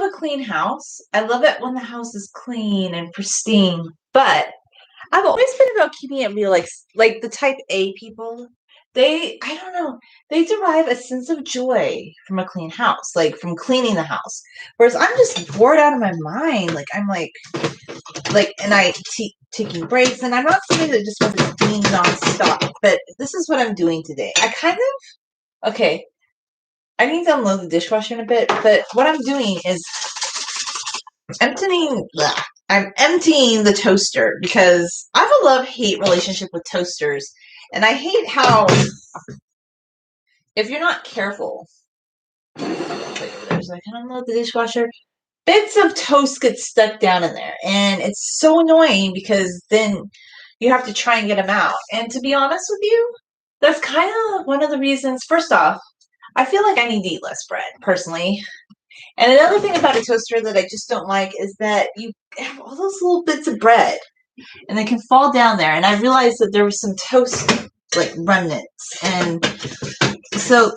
a clean house. I love it when the house is clean and pristine, but I've always been about keeping it real, like the type A people. I don't know, they derive a sense of joy from a clean house, like from cleaning the house. Whereas I'm just bored out of my mind. Like I'm like, and taking breaks, and I'm not somebody that just wants to clean nonstop. But this is what I'm doing today. Okay. I need to unload the dishwasher in a bit, but what I'm doing is emptying. I'm emptying the toaster because I have a love-hate relationship with toasters, and I hate how if you're not careful. Wait over there so I can unload the dishwasher. Bits of toast get stuck down in there, and it's so annoying because then you have to try and get them out. And to be honest with you, that's kind of one of the reasons. First off, I feel like I need to eat less bread personally. And another thing about a toaster that I just don't like is that you have all those little bits of bread and they can fall down there. And I realized that there was some toast like remnants. And so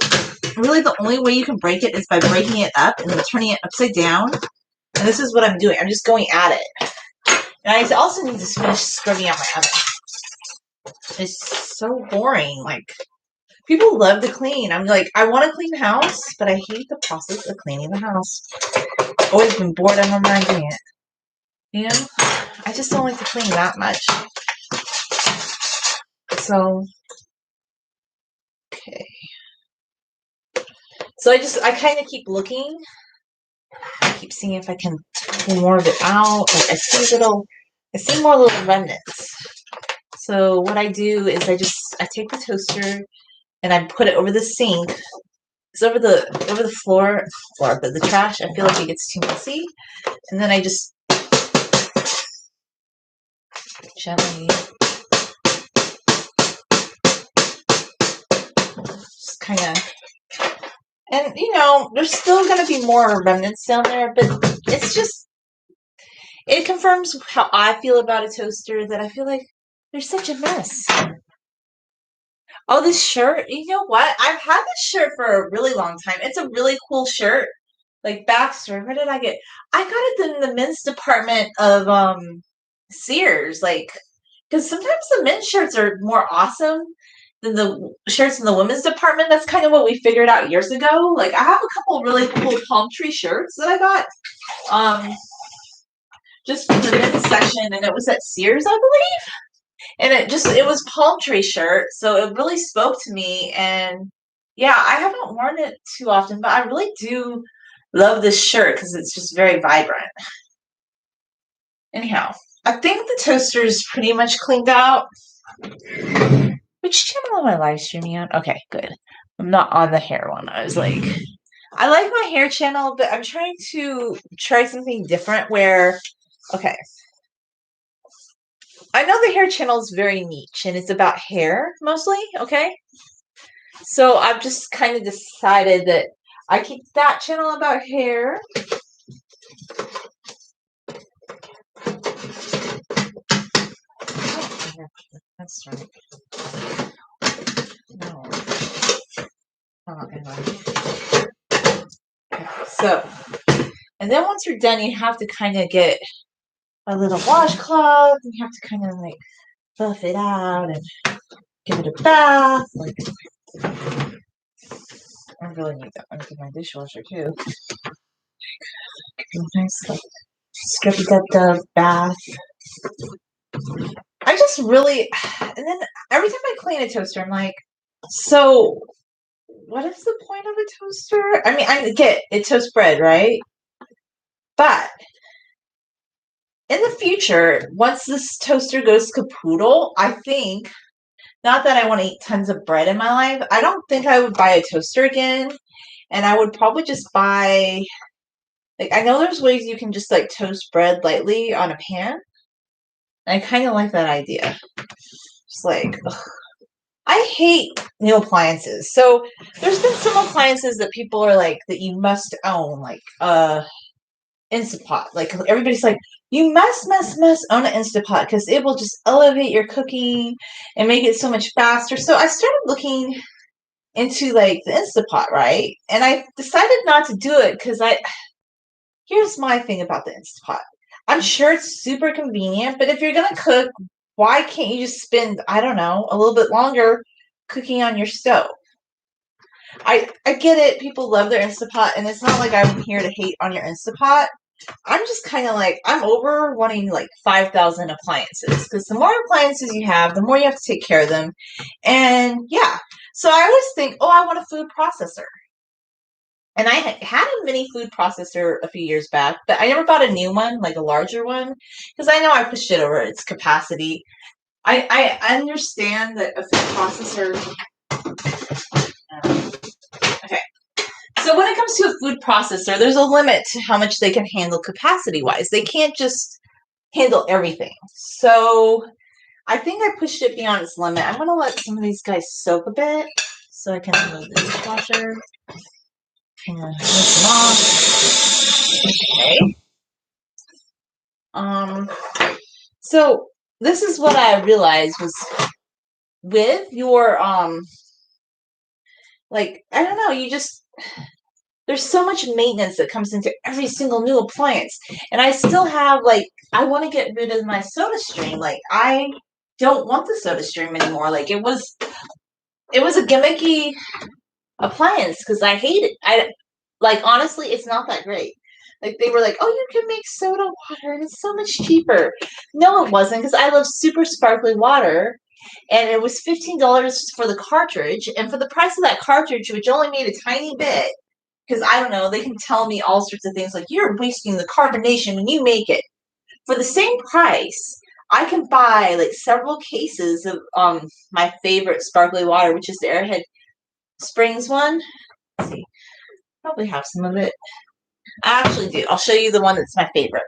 really the only way you can break it is by breaking it up and then turning it upside down. And this is what I'm doing. I'm just going at it. And I also need to finish scrubbing out my oven. It's so boring. Like, people love to clean. I'm like, I want to clean the house, but I hate the process of cleaning the house. Always been bored out of my mind doing it. You know? I just don't like to clean that much. So, okay. So I kind of keep looking. I keep seeing if I can pull more of it out. Like I see more little remnants. So what I do is I take the toaster and I put it over the sink. It's over the floor, but the trash, I feel like it gets too messy. And then I just gently just kind of, and there's still going to be more remnants down there, but it confirms how I feel about a toaster, that I feel like they're such a mess. Oh, this shirt, you know what? I've had this shirt for a really long time. It's a really cool shirt. Like Baxter, where did I get? I got it in the men's department of Sears. Like, because sometimes the men's shirts are more awesome than the shirts in the women's department. That's kind of what we figured out years ago. Like, I have a couple of really cool palm tree shirts that I got just from the men's section, and it was at Sears, I believe. And it was palm tree shirt, so it really spoke to me. And yeah, I haven't worn it too often, but I really do love this shirt because it's just very vibrant. Anyhow, I think the toaster is pretty much cleaned out. Which channel am I live streaming on? Okay, good. I'm not on the hair one. I was like, I like my hair channel, but I'm trying to try something different where, okay. I know the hair channel is very niche and it's about hair mostly, okay? So I've just kind of decided that I keep that channel about hair. That's right. No. Oh, anyway. So, and then once you're done, you have to kind of get a little washcloth, and you have to kind of like buff it out and give it a bath. Like, I really need that one for my dishwasher too. Nice, like, scrubbed up bath. I just really, and then every time I clean a toaster, I'm like, so what is the point of a toaster? I mean, I get it toasts bread, right? But in the future, once this toaster goes capoodle, I think, not that I want to eat tons of bread in my life, I don't think I would buy a toaster again. And I would probably just buy, like, I know there's ways you can just like toast bread lightly on a pan. I kind of like that idea. Just like, ugh. I hate new appliances. So there's been some appliances that people are like that you must own, like Instapot. Like everybody's like, you must own an Instapot because it will just elevate your cooking and make it so much faster. So I started looking into like the Instapot, right? And I decided not to do it because here's my thing about the Instapot. I'm sure it's super convenient, but if you're gonna cook, why can't you just spend, I don't know, a little bit longer cooking on your stove? I get it. People love their Instapot, and it's not like I'm here to hate on your Instapot. I'm just kind of like, I'm over wanting like 5,000 appliances, because the more appliances you have, the more you have to take care of them. And yeah, so I always think, oh, I want a food processor. And I had a mini food processor a few years back, but I never bought a new one, like a larger one, because I know I pushed it over its capacity. I understand that a food processor. Okay. So when it comes to a food processor, there's a limit to how much they can handle capacity-wise. They can't just handle everything. So I think I pushed it beyond its limit. I'm going to let some of these guys soak a bit so I can remove the dishwasher. Kind of rinse them off. Okay. So this is what I realized was with your like, I don't know, you just, there's so much maintenance that comes into every single new appliance. And I still have, like, I want to get rid of my soda stream. Like, I don't want the soda stream anymore. Like, it was a gimmicky appliance because I hate it. Like, honestly, it's not that great. Like, they were like, oh, you can make soda water and it's so much cheaper. No, it wasn't, because I love super sparkly water. And it was $15 for the cartridge. And for the price of that cartridge, which only made a tiny bit, because I don't know, they can tell me all sorts of things like, you're wasting the carbonation when you make it. For the same price, I can buy like several cases of my favorite sparkly water, which is the Airhead Springs one. Let's see, probably have some of it. I actually do. I'll show you the one that's my favorite.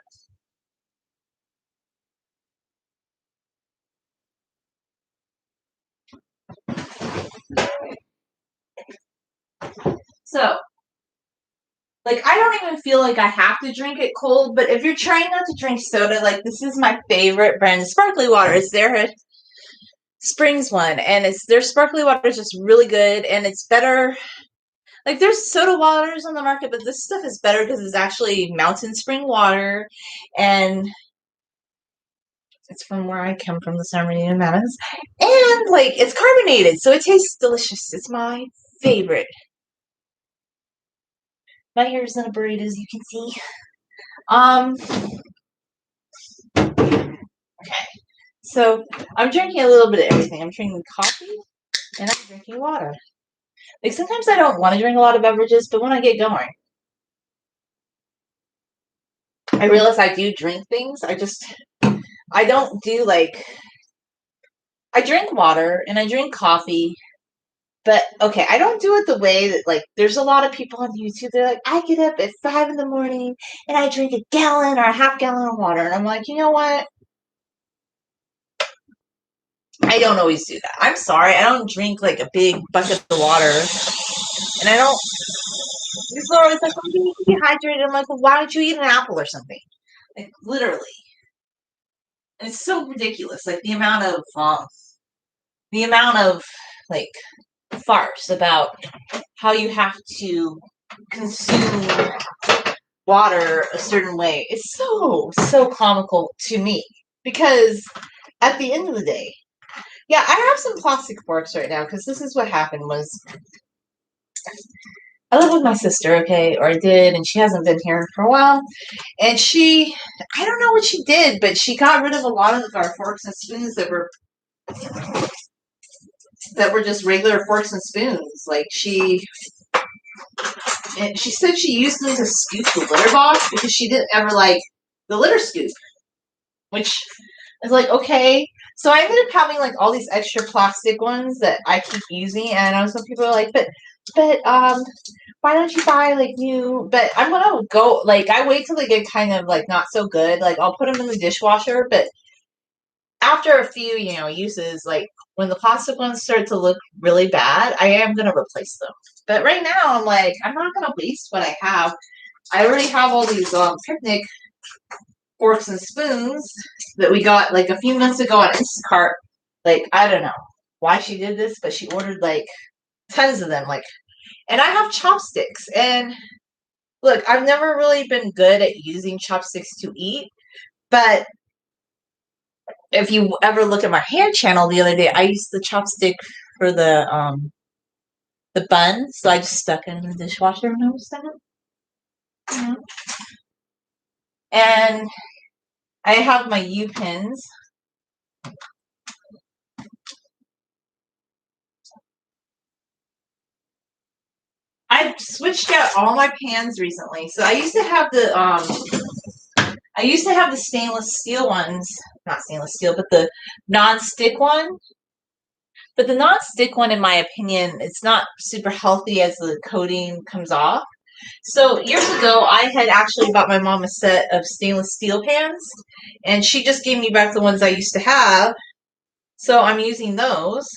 So, like, I don't even feel like I have to drink it cold, but if you're trying not to drink soda, like, this is my favorite brand of sparkly water. It's their Springs one, and it's their sparkly water is just really good, and it's better. Like, there's soda waters on the market, but this stuff is better because it's actually mountain spring water, and it's from where I come from, the San Bernardino Mountains, and, like, it's carbonated, so it tastes delicious. It's my favorite. My hair is in a braid, as you can see. Okay. So I'm drinking a little bit of everything. I'm drinking coffee and I'm drinking water. Like, sometimes I don't want to drink a lot of beverages, but when I get going, I realize I do drink things. I don't do, like, I drink water and I drink coffee, but okay, I don't do it the way that, like, there's a lot of people on YouTube. They're like, I get up at 5 in the morning and I drink a gallon or a half gallon of water. And I'm like, you know what? I don't always do that. I'm sorry. I don't drink like a big bucket of water. And I don't. People are always like, oh, you need to be hydrated. I'm like, well, why don't you eat an apple or something? Like, literally. And it's so ridiculous. Like, the amount of, like, farce about how you have to consume water a certain way. It's so comical to me. Because at the end of the day, yeah, I have some plastic forks right now because this is what happened was I live with my sister, okay, or I did, and she hasn't been here for a while. And I don't know what she did, but she got rid of a lot of our forks and spoons that were just regular forks and spoons. Like, she said she used them to scoop the litter box because she didn't ever like the litter scoop, which is like, okay. So I ended up having like all these extra plastic ones that I keep using, and I know some people are like, but why don't you buy like new? But I'm gonna go, like, I wait till they get kind of like not so good. Like, I'll put them in the dishwasher, but after a few, uses, like when the plastic ones start to look really bad, I am gonna replace them. But right now, I'm like, I'm not gonna waste what I have. I already have all these picnic forks and spoons that we got like a few months ago on Instacart. Like, I don't know why she did this, but she ordered like tons of them. Like, and I have chopsticks, and Look, I've never really been good at using chopsticks to eat, but if you ever look at my hair channel the other day, I used the chopstick for the bun, so I just stuck it in the dishwasher and I was done. Mhm. And I have my U-pins. I've switched out all my pans recently. So I used to have the stainless steel ones, not stainless steel, but the non-stick one. But the non-stick one, in my opinion, it's not super healthy as the coating comes off. So years ago, I had actually bought my mom a set of stainless steel pans, and she just gave me back the ones I used to have. So I'm using those.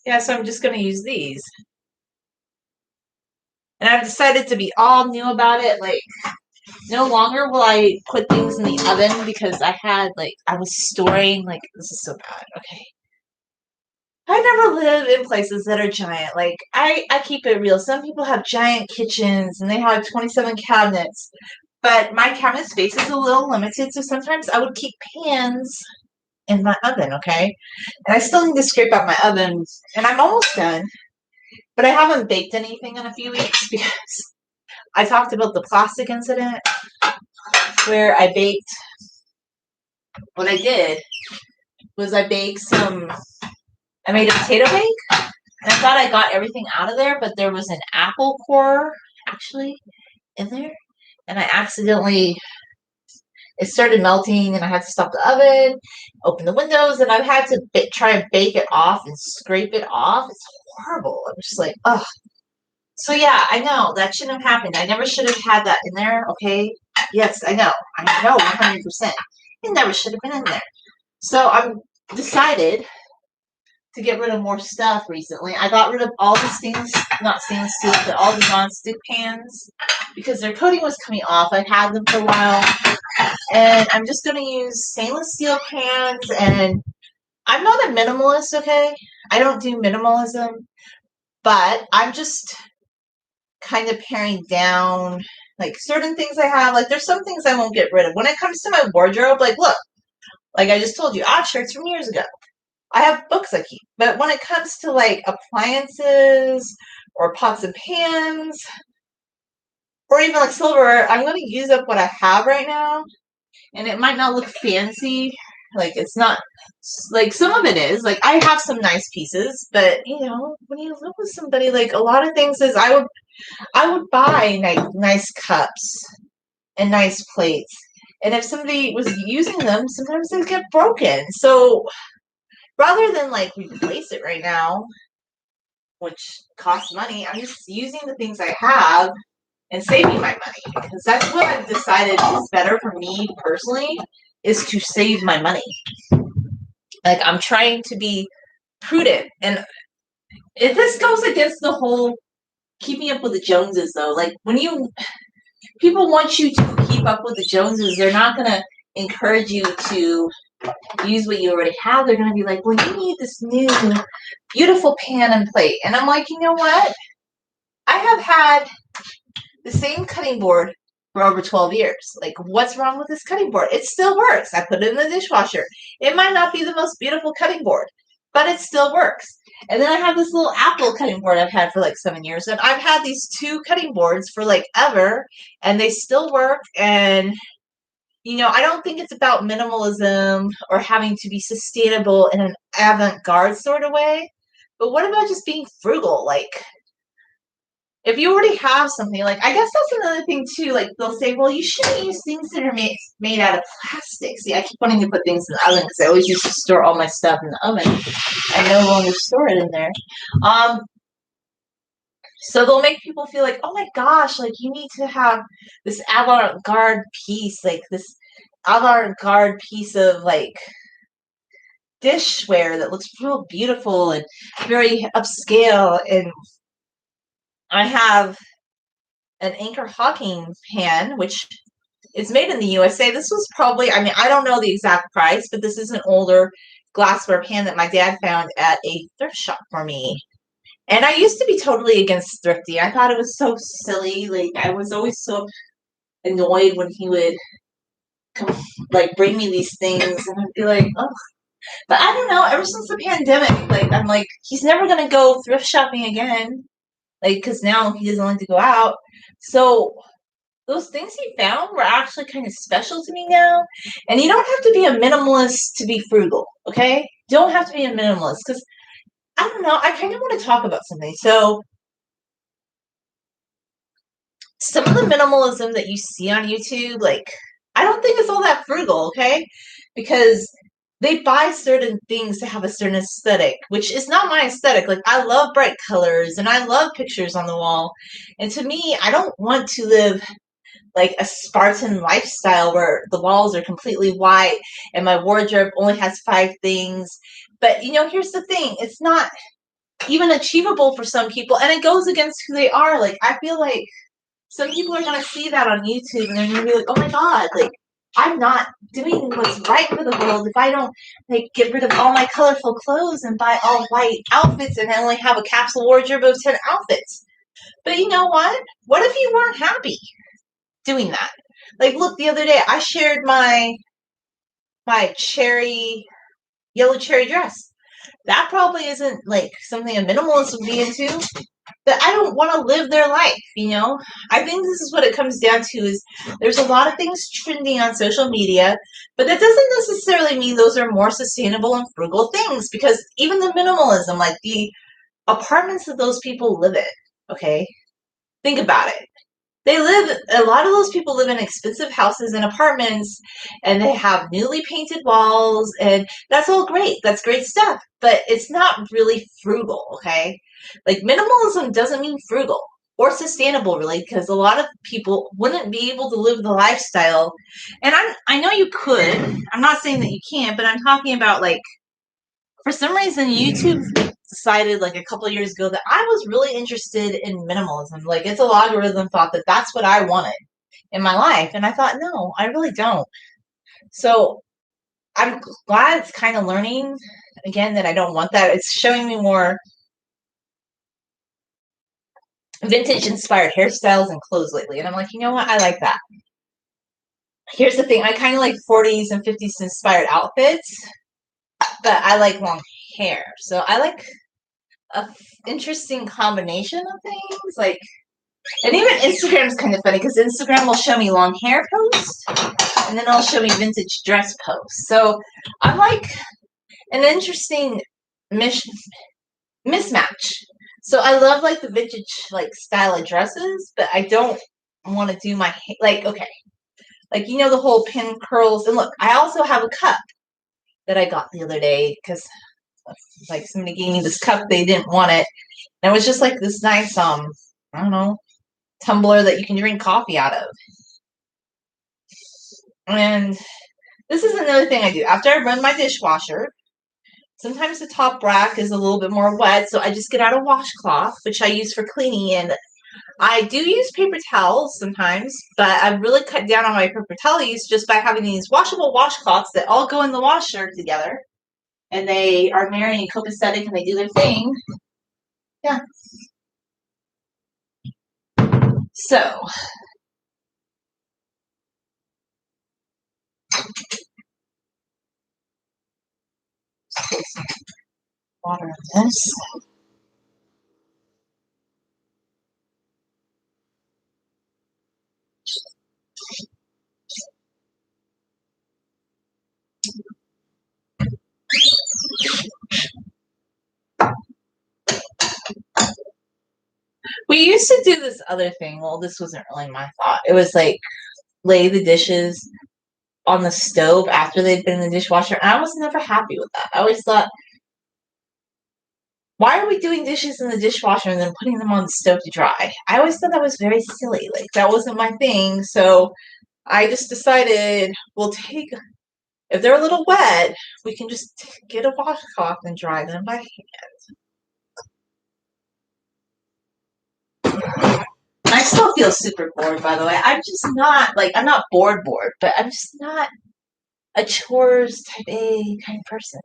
Yeah, so I'm just going to use these. And I've decided to be all new about it. Like, no longer will I put things in the oven because I was storing, like, this is so bad. Okay. I never live in places that are giant. Like, I keep it real. Some people have giant kitchens and they have 27 cabinets. But my cabinet space is a little limited, so sometimes I would keep pans in my oven, okay? And I still need to scrape out my oven, and I'm almost done. But I haven't baked anything in a few weeks because I talked about the plastic incident where I baked. What I did was I made a potato bake, and I thought I got everything out of there, but there was an apple core actually in there, and it started melting, and I had to stop the oven, open the windows, and I've had to try and bake it off and scrape it off. It's horrible. I'm just like, ugh. So yeah, I know that shouldn't have happened. I never should have had that in there. Okay. Yes, I know. 100%. It never should have been in there. So I've decided to get rid of more stuff recently. I got rid of all the not stainless steel, but all the non-stick pans because their coating was coming off. I had them for a while. And I'm just going to use stainless steel pans. And I'm not a minimalist, okay? I don't do minimalism. But I'm just kind of paring down, like, certain things I have. Like, there's some things I won't get rid of. When it comes to my wardrobe, like, look, like I just told you, I have shirts from years ago. I have books I keep. But when it comes to, like, appliances or pots and pans or even, like, silver, I'm going to use up what I have right now. And it might not look fancy. Like, it's not, like, some of it is. Like, I have some nice pieces. But, when you live with somebody, like, a lot of things is I would buy nice cups and nice plates. And if somebody was using them, sometimes they get broken. So rather than, like, replace it right now, which costs money, I'm just using the things I have and saving my money. Because that's what I've decided is better for me personally, is to save my money. Like, I'm trying to be prudent. And if this goes against the whole keeping up with the Joneses, though. Like, when people want you to keep up with the Joneses, they're not going to encourage you to use what you already have. They're going to be like, well, you need this new beautiful pan and plate. And I'm like, you know what? I have had the same cutting board for over 12 years. Like, what's wrong with this cutting board? It still works. I put it in the dishwasher. It might not be the most beautiful cutting board, but it still works. And then I have this little Apple cutting board I've had for like 7 years. And I've had these two cutting boards for like ever, and they still work. And, I don't think it's about minimalism or having to be sustainable in an avant-garde sort of way. But what about just being frugal? Like, if you already have something, like, I guess that's another thing too. Like, they'll say, well, you shouldn't use things that are made out of plastic. See, I keep wanting to put things in the oven because I always used to store all my stuff in the oven. I no longer store it in there. So they'll make people feel like, oh my gosh, like, you need to have this avant-garde piece, like this avant-garde piece of, like, dishware that looks real beautiful and very upscale. And I have an Anchor Hawking pan, which is made in the USA. This was probably, I don't know the exact price, but this is an older glassware pan that my dad found at a thrift shop for me. And I used to be totally against thrifty. I thought it was so silly. Like, I was always so annoyed when he would come, like, bring me these things, and I'd be like, oh. But I don't know. Ever since the pandemic, like, I'm like, he's never gonna go thrift shopping again. Like, because now he doesn't like to go out. So those things he found were actually kind of special to me now. And you don't have to be a minimalist to be frugal, okay? You don't have to be a minimalist because I don't know. I kind of want to talk about something. So some of the minimalism that you see on YouTube, like, I don't think it's all that frugal, okay? Because they buy certain things to have a certain aesthetic, which is not my aesthetic. Like, I love bright colors and I love pictures on the wall. And to me, I don't want to live like a Spartan lifestyle where the walls are completely white and my wardrobe only has 5 things. But, here's the thing. It's not even achievable for some people, and it goes against who they are. Like, I feel like some people are gonna see that on YouTube and they're gonna be like, "Oh my god, like I'm not doing what's right for the world if I don't like get rid of all my colorful clothes and buy all white outfits and I only have a capsule wardrobe of 10 outfits." But you know what? What if you weren't happy doing that? Like, look, the other day I shared my yellow cherry dress. That probably isn't like something a minimalist would be into, but I don't want to live their life. I think this is what it comes down to is there's a lot of things trending on social media, but that doesn't necessarily mean those are more sustainable and frugal things, because even the minimalism, like the apartments that those people live in, okay? Think about it. A lot of those people live in expensive houses and apartments, and they have newly painted walls, and that's all great. That's great stuff, but it's not really frugal, okay? Like, minimalism doesn't mean frugal or sustainable, really, because a lot of people wouldn't be able to live the lifestyle. And I know you could. I'm not saying that you can't, but I'm talking about, like, for some reason, YouTube decided like a couple of years ago that I was really interested in minimalism. Like, its algorithm thought that that's what I wanted in my life. And I thought, no, I really don't. So I'm glad it's kind of learning again that I don't want that. It's showing me more vintage inspired hairstyles and clothes lately. And I'm like, you know what? I like that. Here's the thing. I kind of like 40s and 50s inspired outfits, but I like long hair. So I like a interesting combination of things. Like, and even Instagram's kind of funny because Instagram will show me long hair posts and then it'll show me vintage dress posts. So I'm like an interesting mismatch. So I love like the vintage like style of dresses, but I don't want to do my like, okay, like, the whole pin curls. And look, I also have a cup that I got the other day because like somebody gave me this cup, they didn't want it, and it was just like this nice I don't know, tumbler that you can drink coffee out of. And this is another thing I do. After I run my dishwasher, sometimes the top rack is a little bit more wet, so I just get out a washcloth, which I use for cleaning, and I do use paper towels sometimes, but I've really cut down on my paper towel use just by having these washable washcloths that all go in the washer together, and they are marrying copacetic and they do their thing. Yeah. So put some water in this. We used to do this other thing. Well, this wasn't really my thought. It was like lay the dishes on the stove after they'd been in the dishwasher. And I was never happy with that. I always thought, why are we doing dishes in the dishwasher and then putting them on the stove to dry? I always thought that was very silly. Like, that wasn't my thing. So I just decided if they're a little wet, we can just get a washcloth and dry them by hand. I still feel super bored, by the way. I'm just not, like, I'm not bored, but I'm just not a chores type A kind of person.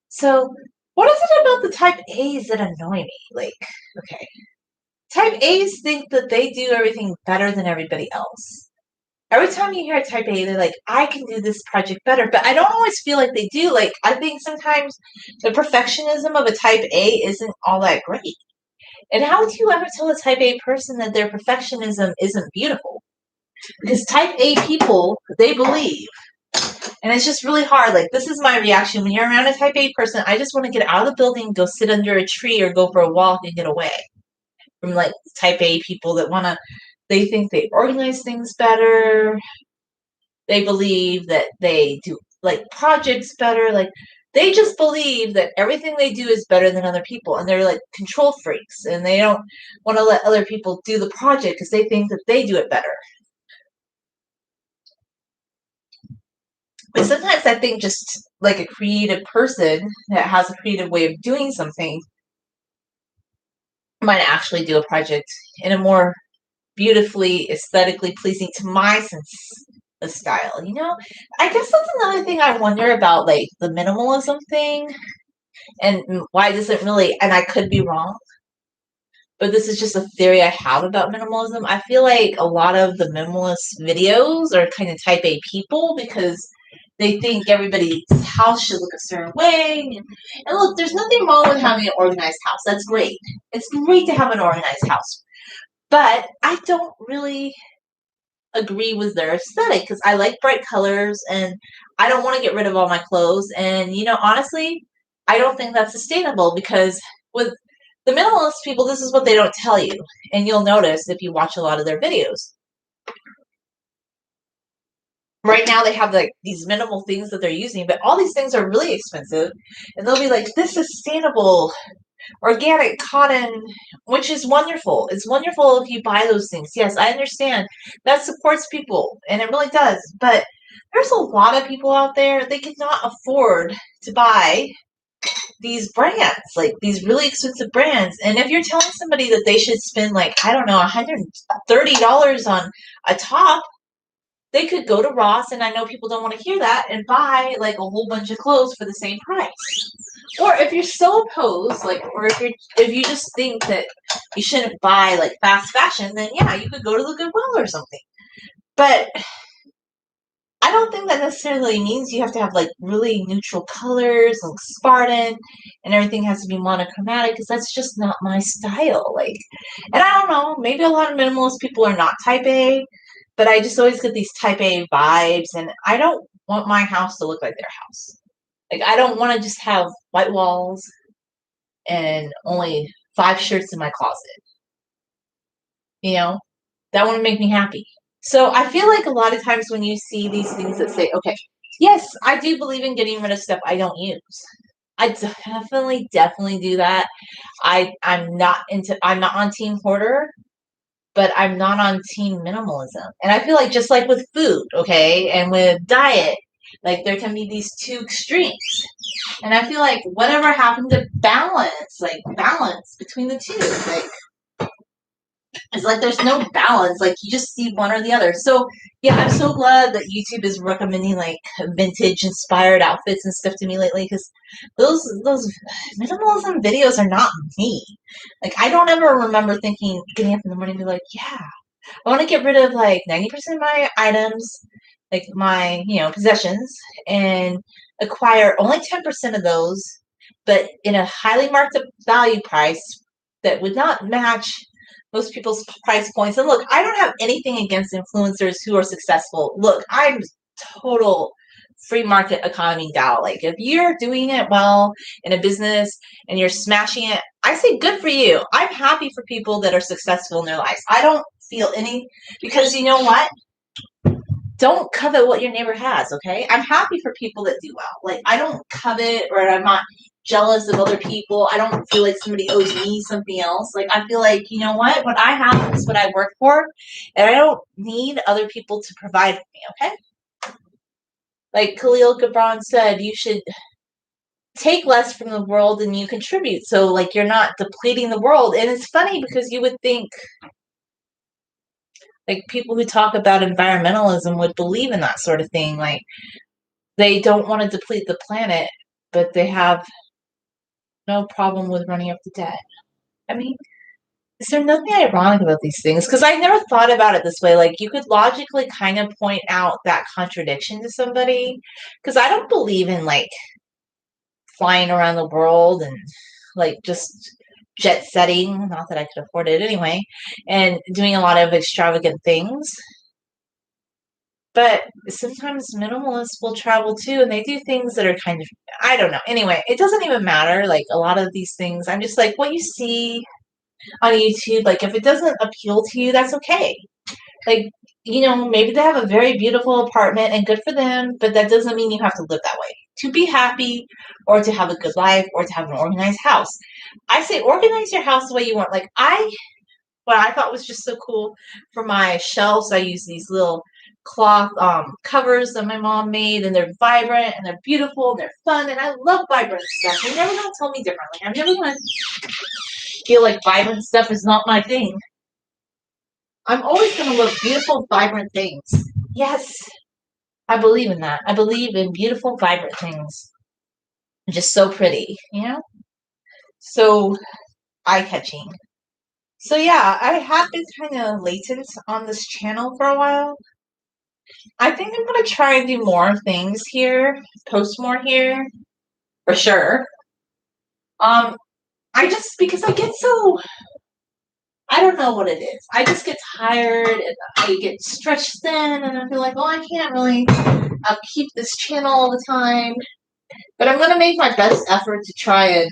So What is it about the type A's that annoy me? Like, okay. Type A's think that they do everything better than everybody else. Every time you hear a type A, they're like, I can do this project better. But I don't always feel like they do. Like, I think sometimes the perfectionism of a type A isn't all that great. And how would you ever tell a type A person that their perfectionism isn't beautiful? Because type A people, they believe. And it's just really hard. Like, this is my reaction. When you're around a type A person, I just want to get out of the building, go sit under a tree, or go for a walk and get away from, like, type A people that want to, they think they organize things better. They believe that they do, like, projects better. Like, they just believe that everything they do is better than other people. And they're, like, control freaks. And they don't want to let other people do the project because they think that they do it better. But sometimes I think just like a creative person that has a creative way of doing something might actually do a project in a more beautifully, aesthetically pleasing to my sense of style, you know? I guess that's another thing I wonder about, like, the minimalism thing and why does it really, and I could be wrong, but this is just a theory I have about minimalism. I feel like a lot of the minimalist videos are kind of type A people because they think everybody's house should look a certain way. And look, there's nothing wrong with having an organized house. That's great. It's great to have an organized house. But I don't really agree with their aesthetic because I like bright colors and I don't want to get rid of all my clothes. And, you know, honestly, I don't think that's sustainable because with the minimalist people, this is what they don't tell you. And you'll notice if you watch a lot of their videos. Right now they have like these minimal things that they're using, but all these things are really expensive. And they'll be like, this is sustainable, organic cotton, which is wonderful. It's wonderful if you buy those things. Yes, I understand. That supports people, and it really does. But there's a lot of people out there, they cannot afford to buy these brands, like these really expensive brands. And if you're telling somebody that they should spend, like, I don't know, $130 on a top, they could go to Ross, and I know people don't want to hear that, and buy like a whole bunch of clothes for the same price. Or if you're so opposed, like, or if you just think that you shouldn't buy like fast fashion, then yeah, you could go to the Goodwill or something. But I don't think that necessarily means you have to have like really neutral colors, like Spartan, and everything has to be monochromatic because that's just not my style. Like, and I don't know, maybe a lot of minimalist people are not type A, but I just always get these type A vibes, and I don't want my house to look like their house. Like, I don't want to just have white walls and only 5 shirts in my closet. You know, that wouldn't make me happy. So I feel like a lot of times when you see these things that say, okay, yes, I do believe in getting rid of stuff I don't use. I definitely do that. I'm not on team hoarder, but I'm not on team minimalism. And I feel like just like with food, okay, and with diet, like there can be these two extremes. And I feel like whatever happened to balance between the two. Like, it's like there's no balance. Like, you just see one or the other. So yeah, I'm so glad that YouTube is recommending like vintage inspired outfits and stuff to me lately because those minimalism videos are not me. Like, I don't ever remember thinking getting up in the morning and be like, yeah, I want to get rid of like 90% of my items, like my, possessions, and acquire only 10% of those, but in a highly marked up value price that would not match most people's price points. And look, I don't have anything against influencers who are successful. Look, I'm total free market economy gal. Like, if you're doing it well in a business and you're smashing it, I say good for you. I'm happy for people that are successful in their lives. I don't feel any, because you know what? Don't covet what your neighbor has, okay? I'm happy for people that do well. Like, I don't covet, or I'm not jealous of other people. I don't feel like somebody owes me something else. Like, I feel like, you know what I have is what I work for, and I don't need other people to provide for me, okay? Like Khalil Gibran said, you should take less from the world than you contribute. So, like, you're not depleting the world. And it's funny because you would think, like, people who talk about environmentalism would believe in that sort of thing. Like, they don't want to deplete the planet, but they have no problem with running up the debt. I mean, is there nothing ironic about these things? Because I never thought about it this way. Like, you could logically kind of point out that contradiction to somebody. Because I don't believe in, like, flying around the world and, like, just jet setting. Not that I could afford it anyway. And doing a lot of extravagant things. But sometimes minimalists will travel too, and they do things that are kind of, I don't know. Anyway, it doesn't even matter. Like, a lot of these things, I'm just like, what you see on YouTube, like, if it doesn't appeal to you, that's okay. Like, maybe they have a very beautiful apartment and good for them, but that doesn't mean you have to live that way. To be happy or to have a good life or to have an organized house. I say organize your house the way you want. Like, what I thought was just so cool for my shelves, I use these little cloth covers that my mom made, and they're vibrant and they're beautiful and they're fun, and I love vibrant stuff. You're never gonna tell me differently. I'm never gonna feel like vibrant stuff is not my thing. I'm always gonna love beautiful, vibrant things. Yes, I believe in that. I believe in beautiful, vibrant things. Just so pretty. So eye-catching. So yeah, I have been kind of latent on this channel for a while. I think I'm gonna try and do more things here, post more here, for sure. Because I get so, I don't know what it is. I just get tired and I get stretched thin, and I feel like, I can't really upkeep this channel all the time. But I'm gonna make my best effort to try and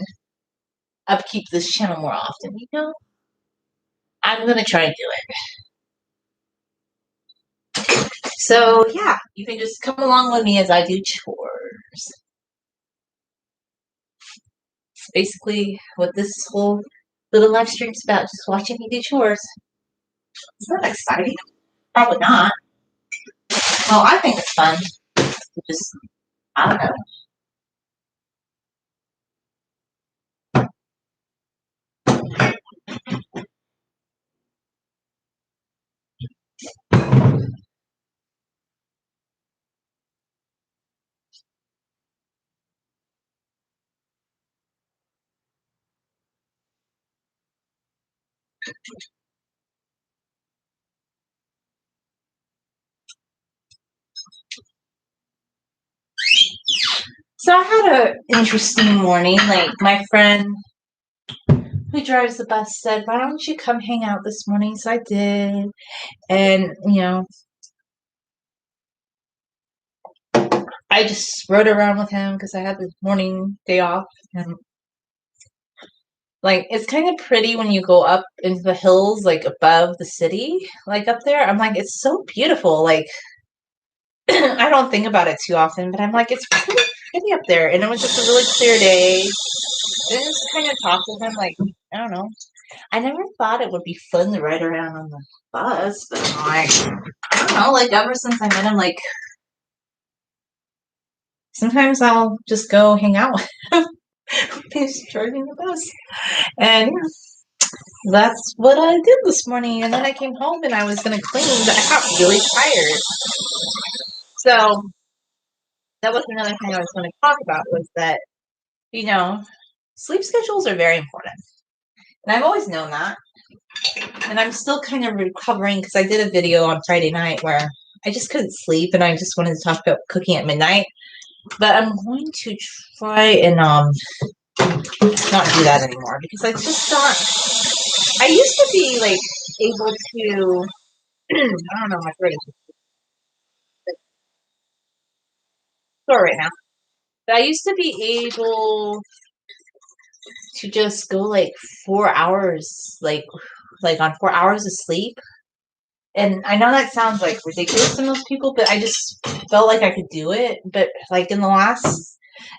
upkeep this channel more often. I'm gonna try and do it. So yeah, you can just come along with me as I do chores. It's basically what this whole little live stream's about, just watching me do chores. Is that exciting? Probably not. Well, I think it's fun. Just, I don't know. So I had an interesting morning. Like, my friend who drives the bus said, "Why don't you come hang out this morning?" So I did. And, I just rode around with him because I had the morning day off. And, like, it's kind of pretty when you go up into the hills, like, above the city, like, up there. I'm like, it's so beautiful. Like, I don't think about it too often, but I'm like, it's really pretty up there. And it was just a really clear day. And just kind of talk with him, like, I don't know. I never thought it would be fun to ride around on the bus, but like, I don't know, like, ever since I met him, like, sometimes I'll just go hang out with him. He's driving the bus. And that's what I did this morning. And then I came home and I was going to clean, but I got really tired. So that was another thing I was going to talk about, was that, sleep schedules are very important. And I've always known that. And I'm still kind of recovering because I did a video on Friday night where I just couldn't sleep and I just wanted to talk about cooking at midnight. But I'm going to try and not do that anymore, because I just thought I used to be like able to I don't know, my throat is sore right now. But I used to be able to just go like 4 hours, like on 4 hours of sleep. And I know that sounds like ridiculous to most people, but I just felt like I could do it. But like I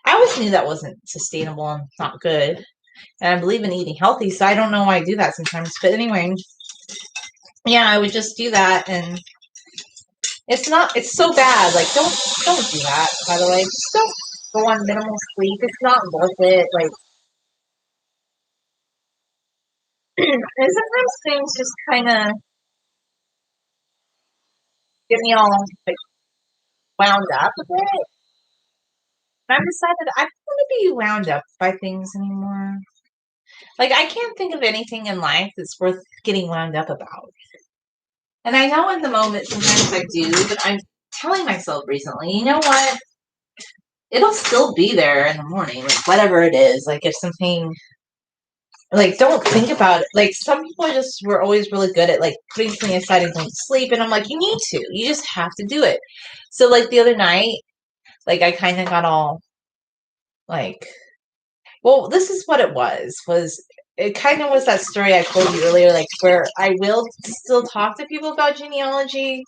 always knew that wasn't sustainable and not good. And I believe in eating healthy, so I don't know why I do that sometimes. But anyway, yeah, I would just do that, and it's so bad. Like, don't do that, by the way. Just don't go on minimal sleep. It's not worth it. Like, and sometimes things just kind of get me all like wound up a bit. I've decided I don't want to be wound up by things anymore. Like, I can't think of anything in life that's worth getting wound up about. And I know in the moment sometimes I do, but I'm telling myself recently, you know what? It'll still be there in the morning, like whatever it is. Like if something, like don't think about it. Like some people just were always really good at like putting something aside and going to sleep, and I'm like, you need to. You just have to do it. So like the other night, like I kind of got all like, well, this is what it was it kind of was that story I told you earlier, like where I will still talk to people about genealogy,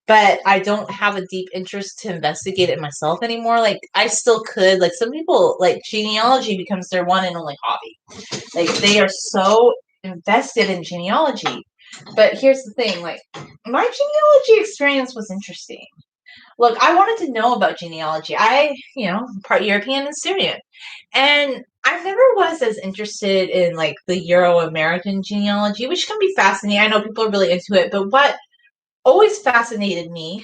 but I don't have a deep interest to investigate it myself anymore. Like I still could, like some people, like genealogy becomes their one and only hobby. Like they are so invested in genealogy. But here's the thing, like my genealogy experience was interesting. Look, I wanted to know about genealogy. Part European and Syrian. And I never was as interested in like the Euro-American genealogy, which can be fascinating. I know people are really into it, but what always fascinated me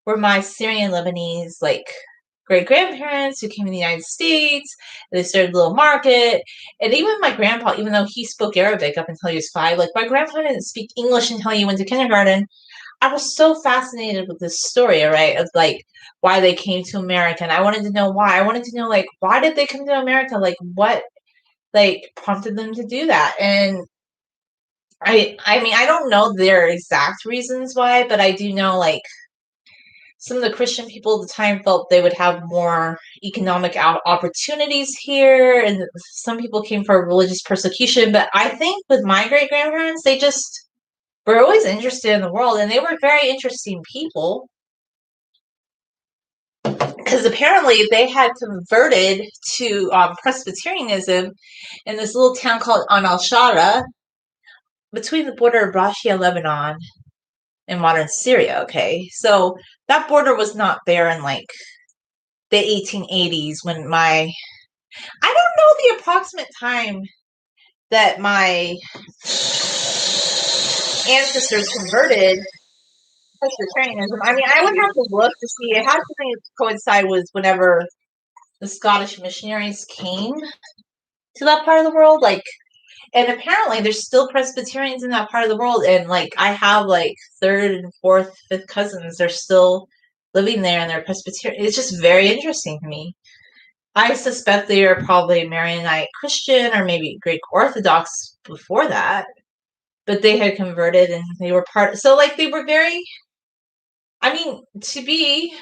were my Syrian Lebanese like great grandparents who came to the United States. They started a little market, and even my grandpa, even though he spoke Arabic up until he was 5, like my grandpa didn't speak English until he went to kindergarten. I was so fascinated with this story, right, of like why they came to America, and I wanted to know why. I wanted to know like why did they come to America? Like what like prompted them to do that? And I mean I don't know their exact reasons why, but I do know like some of the Christian people at the time felt they would have more economic opportunities here, and some people came for religious persecution. But I think with my great grandparents, they just were always interested in the world, and they were very interesting people because apparently they had converted to Presbyterianism in this little town called Al Shara between the border of Rashia, Lebanon, and modern Syria. Okay, so that border was not there in like the 1880s when I don't know the approximate time that my ancestors converted Presbyterianism. I mean, I would have to look to see. It had something to coincide with whenever the Scottish missionaries came to that part of the world. Like, and apparently there's still Presbyterians in that part of the world. And like, I have like third and fourth, fifth cousins. They're still living there and they're Presbyterian. It's just very interesting to me. I suspect they are probably Maronite Christian or maybe Greek Orthodox before that, but they had converted and they were so like they were very, I mean, to be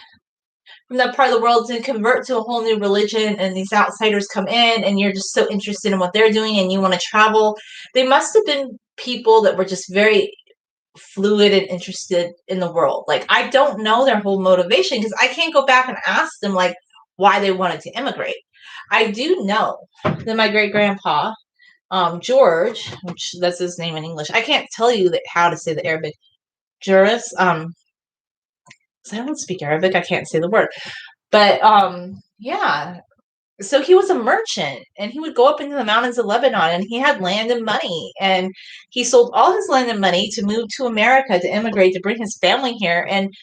from that part of the world to convert to a whole new religion and these outsiders come in and you're just so interested in what they're doing and you want to travel. They must have been people that were just very fluid and interested in the world. Like I don't know their whole motivation because I can't go back and ask them like why they wanted to immigrate. I do know that my great grandpa, George, which that's his name in English. I can't tell you how to say the Arabic. Juris, I don't speak Arabic. I can't say the word, but yeah. So he was a merchant, and he would go up into the mountains of Lebanon, and he had land and money, and he sold all his land and money to move to America to immigrate to bring his family here, and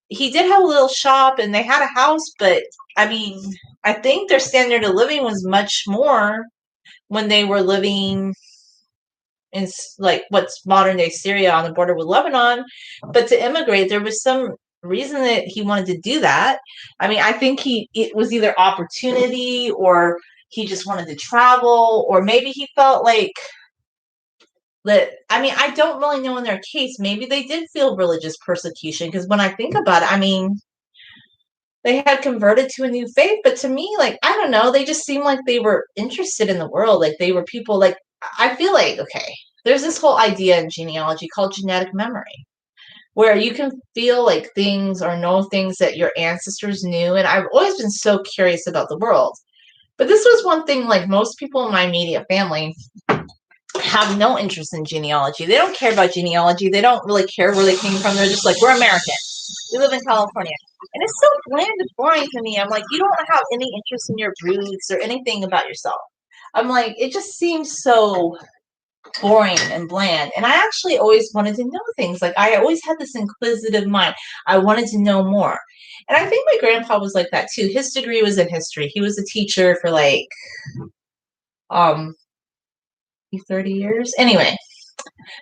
he did have a little shop, and they had a house, but I mean, I think their standard of living was much more when they were living in like what's modern day Syria on the border with Lebanon. But to immigrate, there was some reason that he wanted to do that. I mean, I think it was either opportunity or he just wanted to travel, or maybe he felt like that. I mean, I don't really know in their case. Maybe they did feel religious persecution because when I think about it, I mean, they had converted to a new faith, but to me, like, I don't know, they just seemed like they were interested in the world. Like they were people like I feel like, okay, there's this whole idea in genealogy called genetic memory, where you can feel like things or know things that your ancestors knew. And I've always been so curious about the world. But this was one thing, like most people in my immediate family have no interest in genealogy. They don't care about genealogy. They don't really care where they came from. They're just like, we're American. We live in California. And it's so bland and boring to me. I'm like, you don't have any interest in your roots or anything about yourself. I'm like, it just seems so boring and bland. And I actually always wanted to know things. Like I always had this inquisitive mind. I wanted to know more. And I think my grandpa was like that too. His degree was in history. He was a teacher for like um 30 years. Anyway,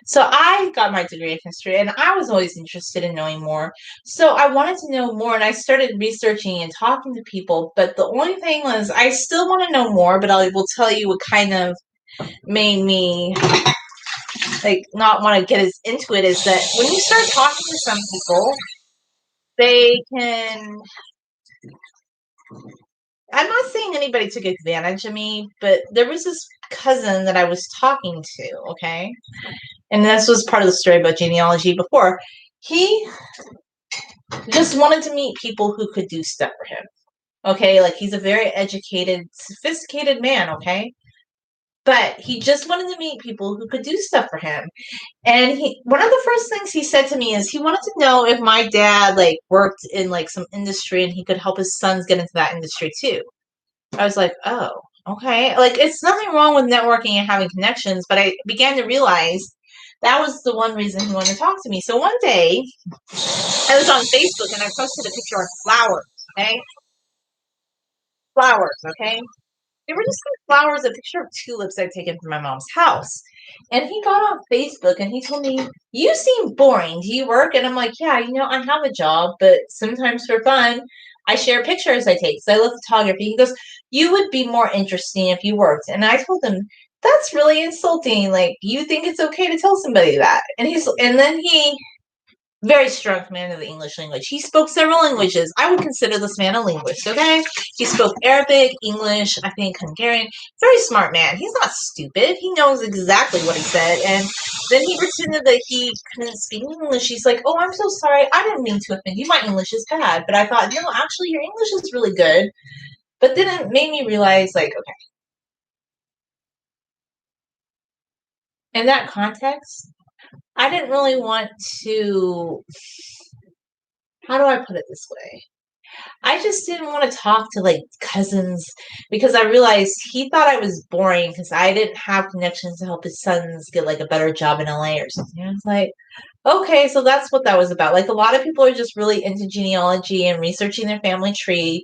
so I got my degree in history and I was always interested in knowing more. So I wanted to know more and I started researching and talking to people. But the only thing was I still want to know more, but I will tell you what kind of made me like not want to get as into it is that when you start talking to some people, they can. I'm not saying anybody took advantage of me, but there was this cousin that I was talking to, okay? And this was part of the story about genealogy before. He just wanted to meet people who could do stuff for him. Okay, like he's a very educated, sophisticated man, okay? But he just wanted to meet people who could do stuff for him. And he one of the first things he said to me is he wanted to know if my dad like worked in like some industry and he could help his sons get into that industry too. I was like, "Oh, okay." Like it's nothing wrong with networking and having connections, but I began to realize that was the one reason he wanted to talk to me. So one day, I was on Facebook and I posted a picture of flowers, okay? Flowers, okay? They were just like flowers, a picture of tulips I'd taken from my mom's house. And he got on Facebook and he told me, "You seem boring. Do you work?" And I'm like, "Yeah, I have a job, but sometimes for fun, I share pictures I take. So I love photography." He goes, "You would be more interesting if you worked." And I told him, "That's really insulting. Like, you think it's okay to tell somebody that?" And then he very strong command of the English language. He spoke several languages. I would consider this man a linguist, okay? He spoke Arabic, English, I think Hungarian. Very smart man. He's not stupid. He knows exactly what he said. And then he pretended that he couldn't speak English. He's like, "Oh, I'm so sorry. I didn't mean to offend you. My English is bad." But I thought, no, actually, your English is really good. But then it made me realize, like, okay, in that context, I didn't really want to, how do I put it this way? I just didn't want to talk to like cousins because I realized he thought I was boring because I didn't have connections to help his sons get like a better job in LA or something. I was like, okay, so that's what that was about. Like a lot of people are just really into genealogy and researching their family tree,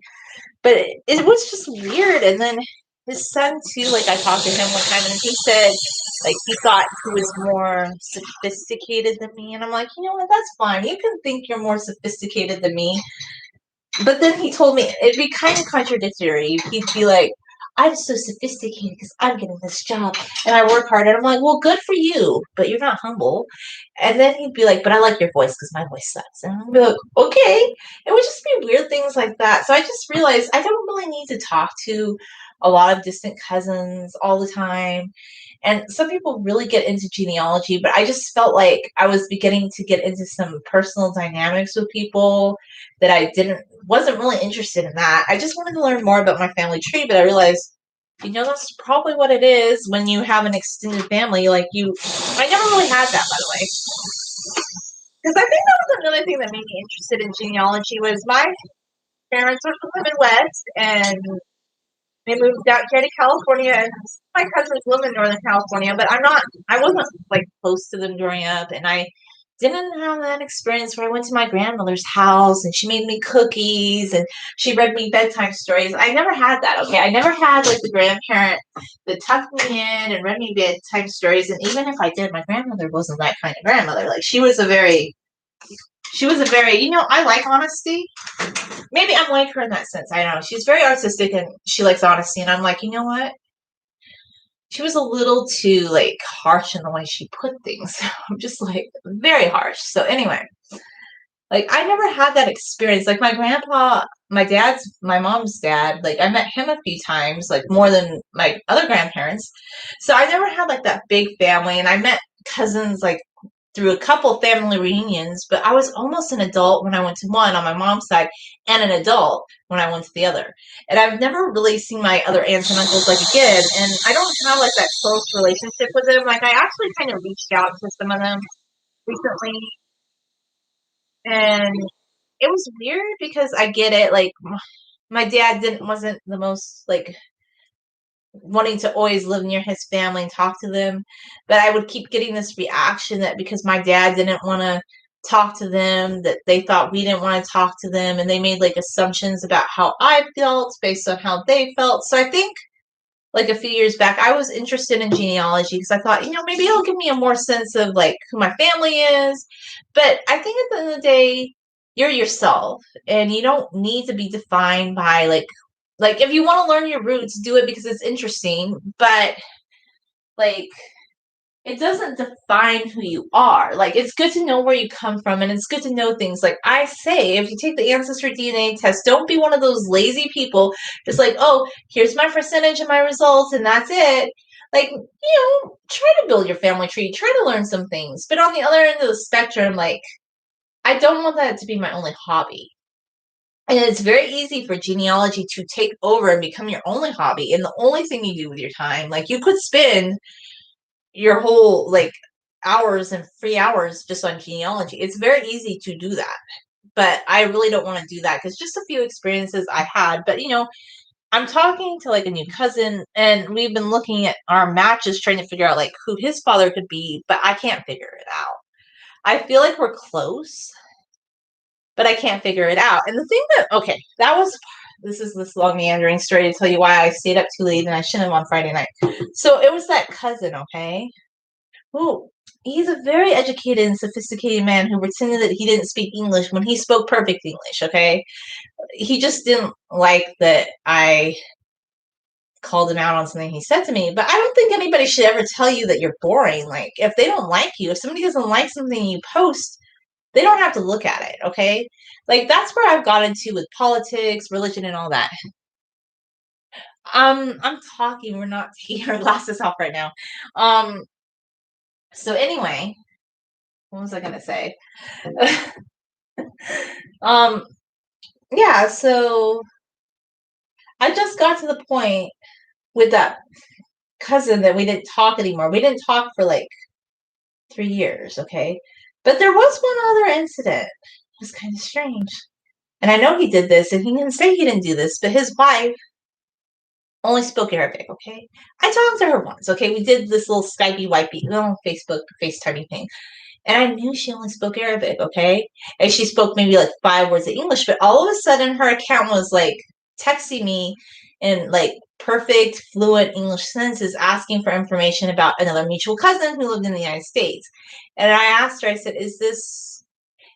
but it was just weird. And then his son too, like I talked to him one time and he said like he thought he was more sophisticated than me. And I'm like, you know what, that's fine. You can think you're more sophisticated than me. But then he told me it'd be kind of contradictory. He'd be like, "I'm so sophisticated because I'm getting this job and I work hard." And I'm like, "Well, good for you, but you're not humble." And then he'd be like, "But I like your voice because my voice sucks." And I'd be like, "Okay." It would just be weird things like that. So I just realized I don't really need to talk to a lot of distant cousins all the time. And some people really get into genealogy, but I just felt like I was beginning to get into some personal dynamics with people that I didn't wasn't really interested in that. I just wanted to learn more about my family tree, but I realized, that's probably what it is when you have an extended family. I never really had that, by the way. Because I think that was another thing that made me interested in genealogy was my parents are from the Midwest and they moved out here to California and my cousins live in Northern California, but I wasn't like close to them growing up and I didn't have that experience where I went to my grandmother's house and she made me cookies and she read me bedtime stories. I never had that, okay? I never had like the grandparent that tucked me in and read me bedtime stories. And even if I did, my grandmother wasn't that kind of grandmother. Like she was a very, I like honesty. Maybe I'm like her in that sense. I don't know. She's very artistic and she likes honesty. And I'm like, you know what? She was a little too like harsh in the way she put things. I'm just like very harsh. So anyway, like I never had that experience. Like my grandpa, my mom's dad, like I met him a few times, like more than my other grandparents. So I never had like that big family. And I met cousins like through a couple family reunions, but I was almost an adult when I went to one on my mom's side and an adult when I went to the other. And I've never really seen my other aunts and uncles like again. And I don't have like that close relationship with them. Like I actually kind of reached out to some of them recently and it was weird because I get it. Like my dad wasn't the most like wanting to always live near his family and talk to them. But I would keep getting this reaction that because my dad didn't want to talk to them, that they thought we didn't want to talk to them, and they made like assumptions about how I felt based on how they felt. So I think like a few years back, I was interested in genealogy because I thought, maybe it'll give me a more sense of like who my family is. But I think at the end of the day, you're yourself and you don't need to be defined by like if you want to learn your roots, do it because it's interesting, but like it doesn't define who you are. Like, it's good to know where you come from, and it's good to know things. Like I say, if you take the ancestry DNA test, don't be one of those lazy people just like, oh, here's my percentage of my results and that's it. Like, try to build your family tree, try to learn some things. But on the other end of the spectrum, like, I don't want that to be my only hobby. And it's very easy for genealogy to take over and become your only hobby and the only thing you do with your time. Like, you could spend your whole like hours and free hours just on genealogy. It's very easy to do that. But I really don't want to do that because just a few experiences I had. But I'm talking to like a new cousin and we've been looking at our matches trying to figure out like who his father could be, but I can't figure it out. I feel like we're close, but I can't figure it out. And the thing that was this is this long meandering story to tell you why I stayed up too late and I shouldn't have on Friday night. So it was that cousin, okay? Who he's a very educated and sophisticated man who pretended that he didn't speak English when he spoke perfect English, okay? He just didn't like that I called him out on something he said to me. But I don't think anybody should ever tell you that you're boring. Like, if they don't like you, if somebody doesn't like something you post, they don't have to look at it, okay? Like, that's where I've got into with politics, religion, and all that. I'm talking, we're not taking our glasses off right now. So anyway, what was I gonna say? um, yeah, so I just got to the point with that cousin that we didn't talk anymore. We didn't talk for like 3 years, okay? But there was one other incident. It was kind of strange. And I know he did this, and he didn't say he didn't do this, but his wife only spoke Arabic, okay? I talked to her once, okay? We did this little Skypey, wipey, Facebook, FaceTimey thing. And I knew she only spoke Arabic, okay? And she spoke maybe like 5 words of English, but all of a sudden her account was like texting me in like perfect, fluent English sentences, asking for information about another mutual cousin who lived in the United States. And I asked her, I said, is this?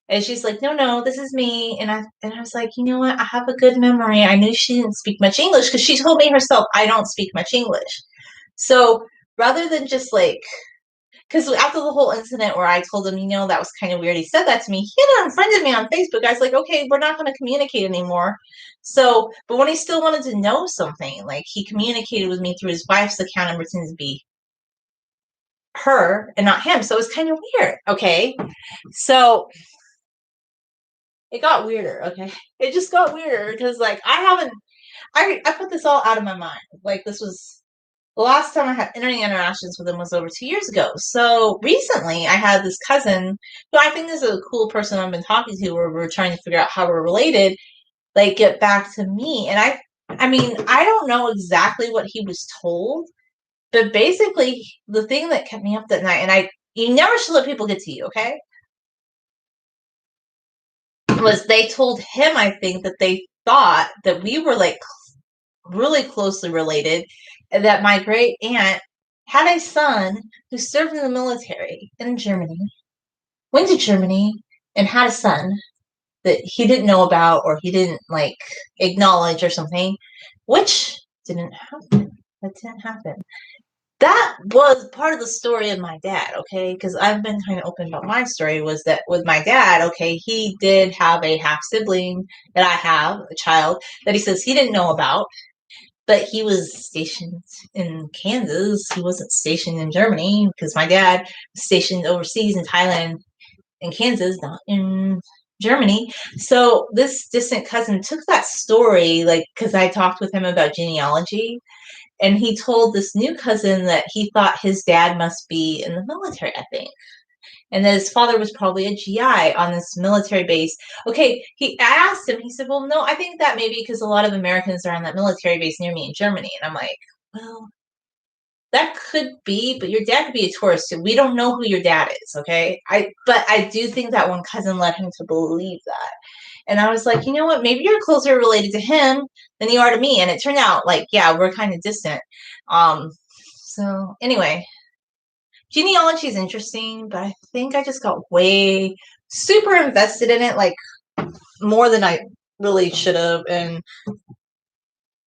And she's like, no, this is me. And I was like, you know what? I have a good memory. I knew she didn't speak much English because she told me herself, I don't speak much English. So rather than just like because after the whole incident where I told him, that was kind of weird, he said that to me. He had unfriended me on Facebook. I was like, okay, we're not going to communicate anymore. So, but when he still wanted to know something, like he communicated with me through his wife's account and pretended to be her and not him. So it was kind of weird. Okay. So it got weirder. Okay. It just got weirder because like I put this all out of my mind. Like this was the last time I had internet interactions with him was over 2 years ago. So recently, I had this cousin who I think is a cool person I've been talking to, where we're trying to figure out how we're related. Like, get back to me, and I mean, I don't know exactly what he was told, but basically, the thing that kept me up that night, and you never should let people get to you, okay? Was they told him, I think, that they thought that we were like really closely related, and that my great aunt had a son who served in the military in Germany, went to Germany, and had a son that he didn't know about or he didn't like acknowledge or something, which didn't happen. That didn't happen. That was part of the story of my dad, okay? Because I've been kind of open about my story. Was that with my dad, okay? He did have a half sibling that I have, a child that he says he didn't know about, but he was stationed in Kansas. He wasn't stationed in Germany because my dad was stationed overseas in Thailand and Kansas, not in Germany. So this distant cousin took that story, like, because I talked with him about genealogy, and he told this new cousin that he thought his dad must be in the military, I think. And that his father was probably a GI on this military base. Okay, I asked him, he said, well, no, I think that maybe because a lot of Americans are on that military base near me in Germany. And I'm like, well, that could be, but your dad could be a Taurus too. We don't know who your dad is, okay? But I do think that one cousin led him to believe that. And I was like, you know what? Maybe you're closer related to him than you are to me. And it turned out like, yeah, we're kind of distant. Um, so anyway, genealogy is interesting, but I think I just got way super invested in it, like more than I really should have. And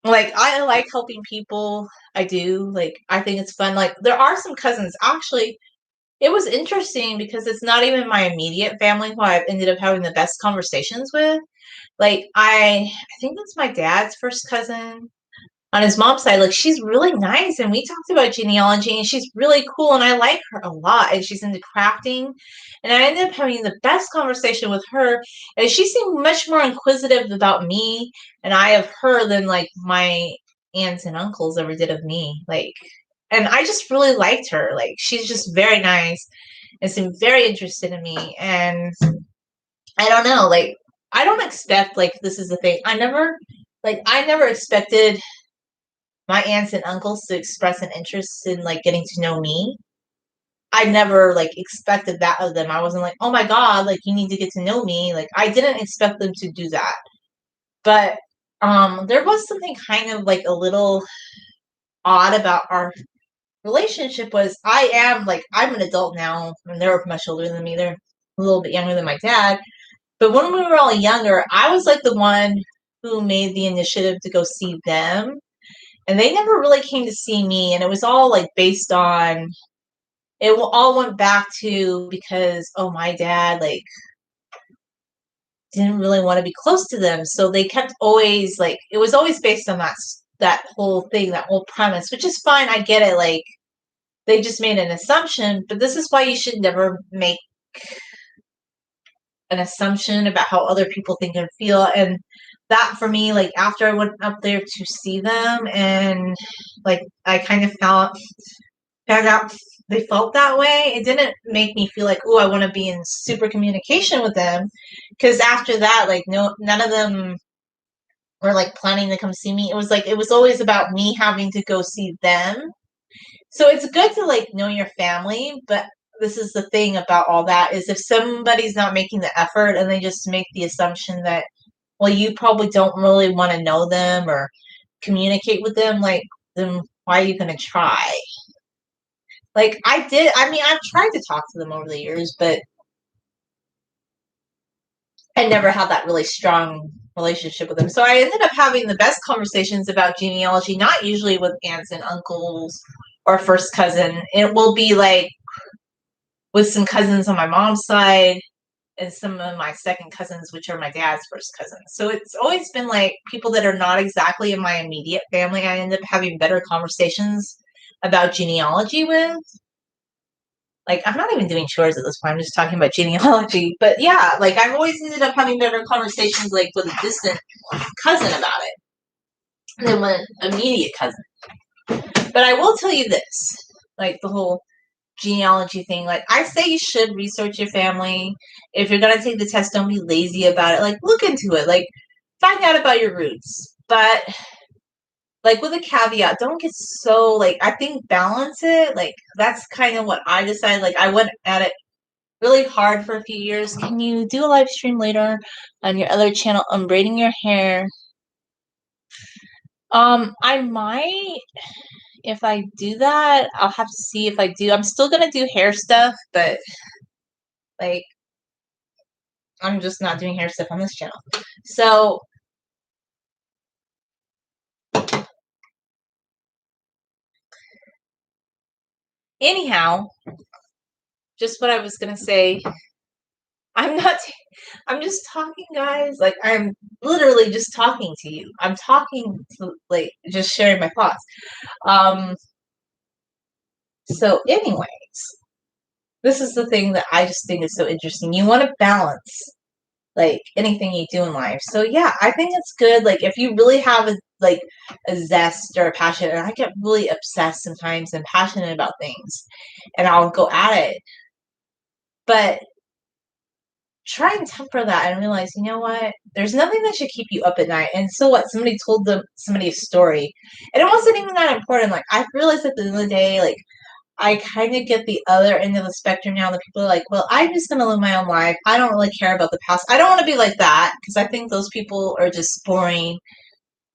like, I like helping people. I do. Like, I think it's fun. Like, there are some cousins. Actually, it was interesting because it's not even my immediate family who I've ended up having the best conversations with. Like, I think that's my dad's first cousin on his mom's side. Like, she's really nice, and we talked about genealogy, and she's really cool, and I like her a lot, and she's into crafting. And I ended up having the best conversation with her, and she seemed much more inquisitive about me and I of her than like my aunts and uncles ever did of me. Like, and I just really liked her. Like, she's just very nice and seemed very interested in me. And I don't know, like, I don't expect, like, this is the thing. I never expected my aunts and uncles to express an interest in like getting to know me. I never like expected that of them. I wasn't like, oh my god, like you need to get to know me. Like I didn't expect them to do that. But there was something kind of like a little odd about our relationship was I'm an adult now and they're much older than me. They're a little bit younger than my dad. But when we were all younger, I was like the one who made the initiative to go see them. And they never really came to see me. And it was all like based on, it all went back to because, oh, my dad, like, didn't really want to be close to them. So they kept always, like, it was always based on that whole thing, that whole premise, which is fine. I get it. Like, they just made an assumption. But this is why you should never make an assumption about how other people think and feel. And that for me, like after I went up there to see them and like I kind of found out they felt that way, it didn't make me feel like, oh, I want to be in super communication with them. Because after that, like none of them were like planning to come see me. It was like it was always about me having to go see them. So it's good to like know your family, but this is the thing about all that is if somebody's not making the effort and they just make the assumption that, well, you probably don't really want to know them or communicate with them, like, then why are you going to try? Like, I mean, I've tried to talk to them over the years, but I never had that really strong relationship with them. So I ended up having the best conversations about genealogy, not usually with aunts and uncles or first cousin. It will be like with some cousins on my mom's side and some of my second cousins, which are my dad's first cousins. So it's always been like people that are not exactly in my immediate family. I end up having better conversations about genealogy with. Like, I'm not even doing chores at this point. I'm just talking about genealogy. But yeah, like I've always ended up having better conversations like with a distant cousin about it than with an immediate cousin. But I will tell you this, like the whole genealogy thing. Like I say you should research your family. If you're gonna take the test, don't be lazy about it. Like look into it. Like find out about your roots. But like with a caveat, don't get so like I think balance it. Like that's kind of what I decided. Like I went at it really hard for a few years. Can you do a live stream later on your other channel on braiding your hair? I might. If I do that, I'll have to see if I do. I'm still gonna do hair stuff, but like I'm just not doing hair stuff on this channel. So anyhow, just what I was gonna say. I'm not. I'm just talking, guys. Like I'm literally just talking to you. I'm talking to like just sharing my thoughts. Um. So, anyways, this is the thing that I just think is so interesting. You want to balance like anything you do in life. So yeah, I think it's good. Like if you really have a zest or a passion, and I get really obsessed sometimes and passionate about things, and I'll go at it. But try and temper that and realize, you know what? There's nothing that should keep you up at night. And so what? Somebody told somebody a story, and it wasn't even that important. Like I realized at the end of the day, like I kind of get the other end of the spectrum now. That people are like, well, I'm just gonna live my own life. I don't really care about the past. I don't want to be like that because I think those people are just boring.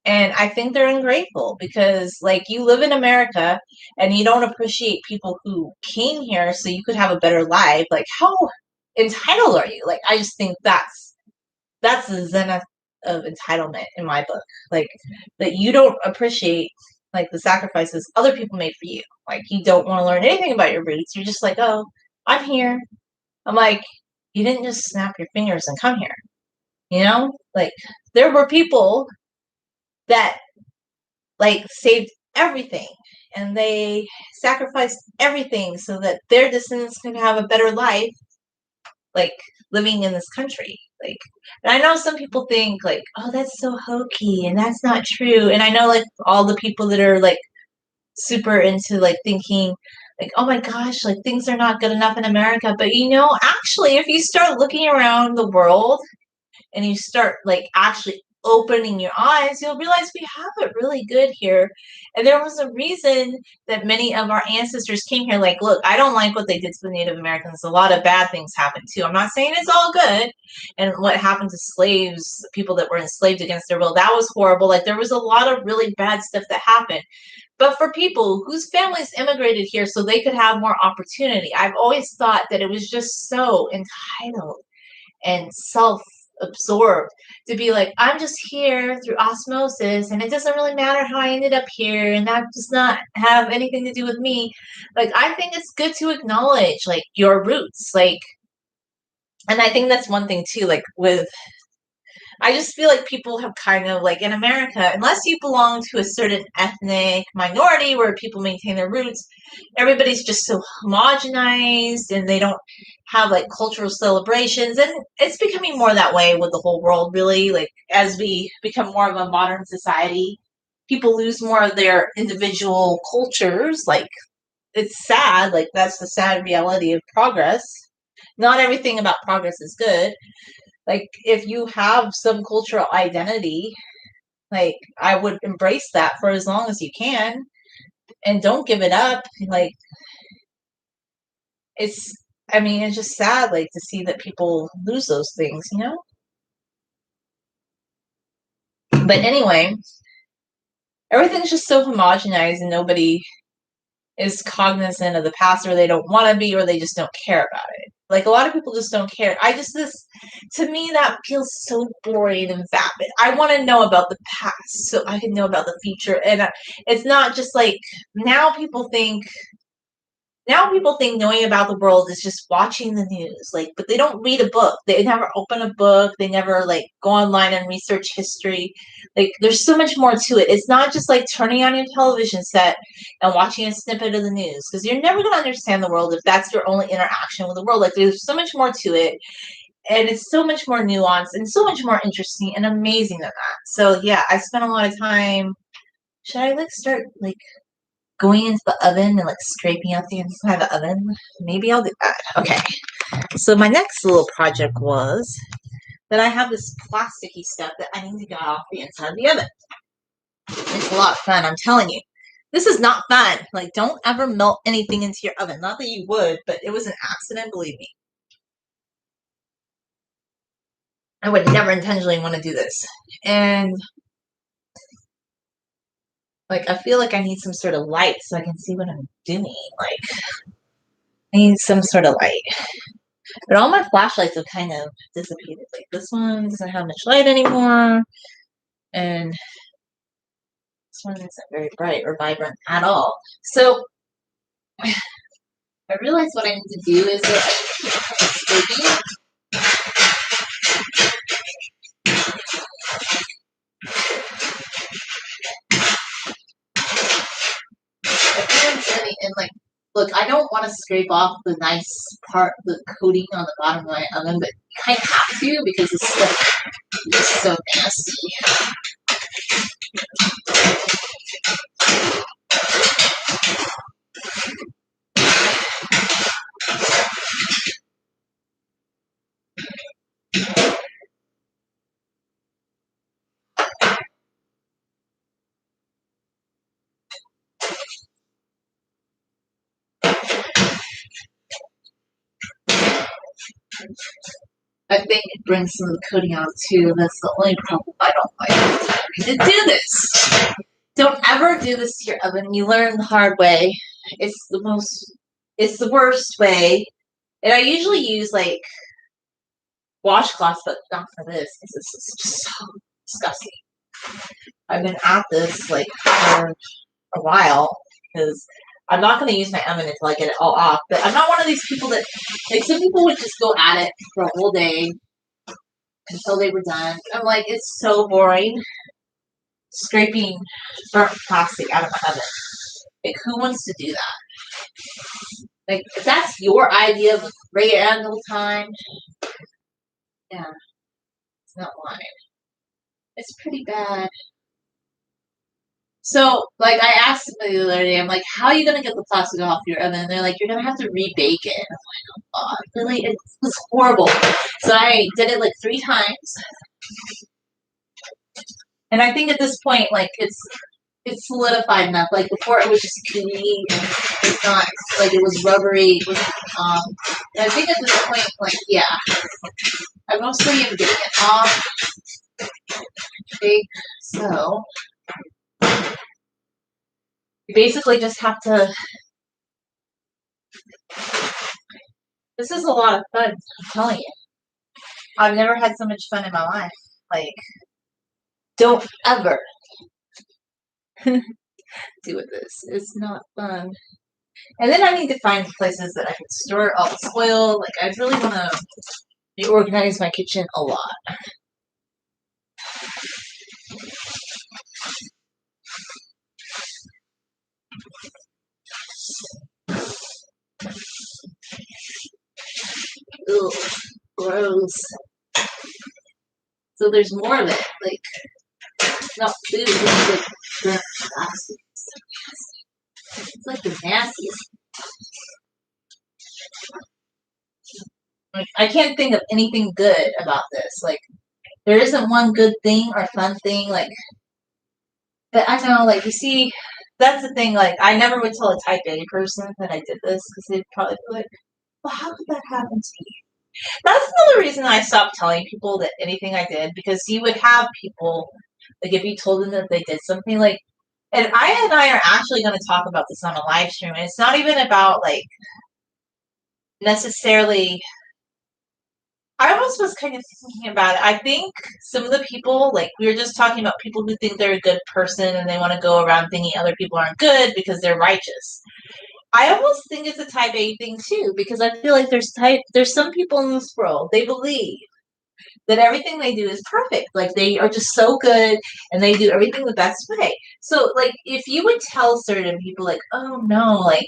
And I think they're ungrateful because, like, you live in America and you don't appreciate people who came here so you could have a better life. Like, how entitled are you? Like, I just think that's the zenith of entitlement in my book. Like, that you don't appreciate like the sacrifices other people made for you. Like, you don't want to learn anything about your roots. You're just like, oh, I'm here. I'm like, you didn't just snap your fingers and come here. You know, like there were people that like saved everything and they sacrificed everything so that their descendants could have a better life, like living in this country. Like, and I know some people think like, oh, that's so hokey and that's not true. And I know like all the people that are like super into like thinking like, oh my gosh, like things are not good enough in America. But you know, actually, if you start looking around the world and you start like actually opening your eyes, you'll realize we have it really good here. And there was a reason that many of our ancestors came here. Like, look, I don't like what they did to the Native Americans. A lot of bad things happened too. I'm not saying it's all good. And what happened to slaves, people that were enslaved against their will, that was horrible. Like, there was a lot of really bad stuff that happened. But for people whose families immigrated here so they could have more opportunity, I've always thought that it was just so entitled and self-absorbed to be like, I'm just here through osmosis and it doesn't really matter how I ended up here and that does not have anything to do with me. Like, I think it's good to acknowledge like your roots. Like, and I think that's one thing too, like with I just feel like people have kind of like in America, unless you belong to a certain ethnic minority where people maintain their roots, everybody's just so homogenized and they don't have like cultural celebrations. And it's becoming more that way with the whole world, really. Like as we become more of a modern society, people lose more of their individual cultures. Like it's sad. Like that's the sad reality of progress. Not everything about progress is good. Like if you have some cultural identity, like I would embrace that for as long as you can and don't give it up. Like it's I mean it's just sad like to see that people lose those things, you know? But anyway, everything's just so homogenized and nobody is cognizant of the past, or they don't want to be, or they just don't care about it. Like a lot of people just don't care. This to me that feels so boring and vapid. I want to know about the past so I can know about the future, and it's not just like now people think knowing about the world is just watching the news, like, but they don't read a book. They never open a book. They never like go online and research history. Like, there's so much more to it. It's not just like turning on your television set and watching a snippet of the news, because you're never going to understand the world if that's your only interaction with the world. Like, there's so much more to it, and it's so much more nuanced and so much more interesting and amazing than that. So yeah, I spent a lot of time. Should I like start like going into the oven and like scraping out the inside of the oven? Maybe I'll do that. Okay. So my next little project was that I have this plasticky stuff that I need to get off the inside of the oven. It's a lot of fun, I'm telling you. This is not fun. Like, don't ever melt anything into your oven. Not that you would, but it was an accident, believe me. I would never intentionally want to do this. And like, I feel like I need some sort of light so I can see what I'm doing. Like, I need some sort of light. But all my flashlights have kind of dissipated. Like this one doesn't have much light anymore. And this one isn't very bright or vibrant at all. So I realized what I need to do is that and like, look, I don't want to scrape off the nice part, the coating on the bottom of my oven, but you kind of have to because this stuff is so nasty. I think it brings some of the coating out too. That's the only problem I don't like to do this. Don't ever do this to your oven. You learn the hard way. It's the worst way. And I usually use like washcloths, but not for this because this is just so disgusting. I've been at this like for a while because I'm not going to use my oven until I get it all off. But I'm not one of these people that, like, some people would just go at it for a whole day until they were done. I'm like, it's so boring scraping burnt plastic out of my oven. Like, who wants to do that? Like, if that's your idea of a great angle time, yeah, it's not mine. It's pretty bad. So, like, I asked somebody the other day, I'm like, how are you going to get the plastic off your oven? And they're like, you're going to have to rebake it. And I'm like, oh, really? It was horrible. So I did it like 3 times. And I think at this point, like, it's solidified enough. Like, before it was just gooey and it's not, like, it was rubbery. It was, and I think at this point, like, yeah, I mostly am getting it off. Okay, so you basically just have to. This is a lot of fun, I'm telling you. I've never had so much fun in my life. Like, don't ever do with this. It's not fun. And then I need to find places that I can store all this oil. Like, I really want to reorganize my kitchen a lot. Ugh, gross. So there's more of it. Like, not food, it's like burnt plastic. It's like the nastiest. Like, I can't think of anything good about this. Like, there isn't one good thing or fun thing. Like, but I know, like, you see, that's the thing. Like, I never would tell a type A person that I did this because they'd probably be like, well, how could that happen to you? That's another reason I stopped telling people that anything I did, because you would have people, like, if you told them that they did something, like, and I are actually going to talk about this on a live stream, and it's not even about, like, necessarily. I almost was kind of thinking about it. I think some of the people, like, we were just talking about people who think they're a good person and they want to go around thinking other people aren't good because they're righteous. I almost think it's a type A thing too, because I feel like there's some people in this world, they believe that everything they do is perfect. Like, they are just so good and they do everything the best way. So, like, if you would tell certain people, like, oh no, like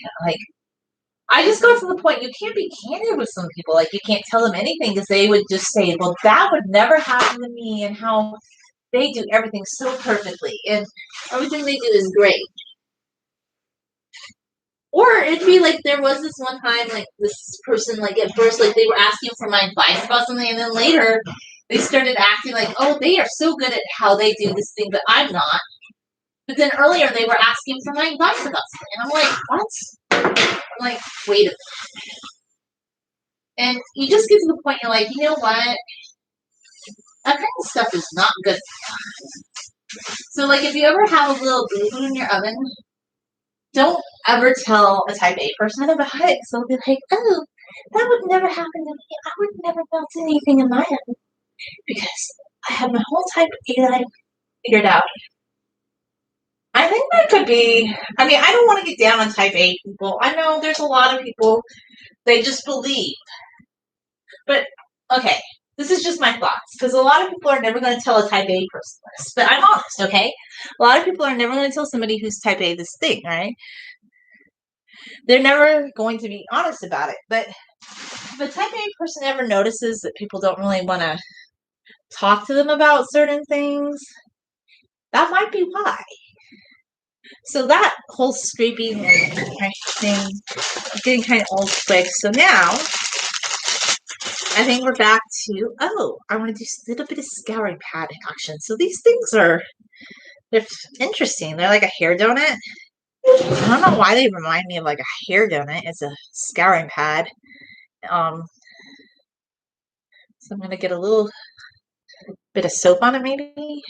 I just got to the point you can't be candid with some people. Like, you can't tell them anything because they would just say, well, that would never happen to me, and how they do everything so perfectly and everything they do is great. Or it'd be like, there was this one time, like, this person, like, at first, like, they were asking for my advice about something, and then later they started acting like, oh, they are so good at how they do this thing, but I'm not. But then earlier they were asking for my advice about something, and I'm like, what? I'm like, wait a minute. And you just get to the point, you're like, you know what? That kind of stuff is not good. So, like, if you ever have a little boo-boo in your oven, don't ever tell a type A person about it. So they'll be like, oh, that would never happen to me. I would never melt anything in my oven because I have my whole type A life figured out. I think that could be, I mean, I don't want to get down on type A people. I know there's a lot of people, they just believe. But, okay, this is just my thoughts, because a lot of people are never going to tell a type A person this. But I'm honest, okay? A lot of people are never going to tell somebody who's type A this thing, right? They're never going to be honest about it. But if a type A person ever notices that people don't really want to talk to them about certain things, that might be why. So that whole scraping and thing is getting kind of old quick. So now I think we're back to, oh, I want to do a little bit of scouring pad action. So these things they're interesting. They're like a hair donut. I don't know why they remind me of like a hair donut. It's a scouring pad. So I'm going to get a little bit of soap on it maybe.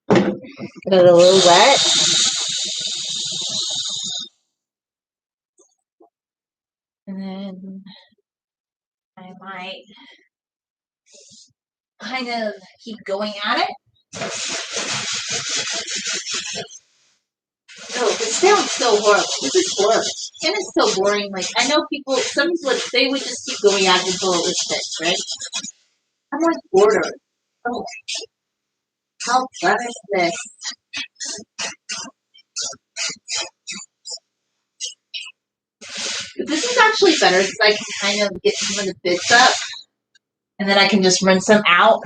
Get it a little wet. And then I might kind of keep going at it. Oh, it sounds so horrible. This is horrible. And it's so boring. Like, I know people, they would just keep going at it until it was fixed, right? I'm like bored. Oh, how fun is this? This is actually better because I can kind of get some of the bits up and then I can just rinse them out.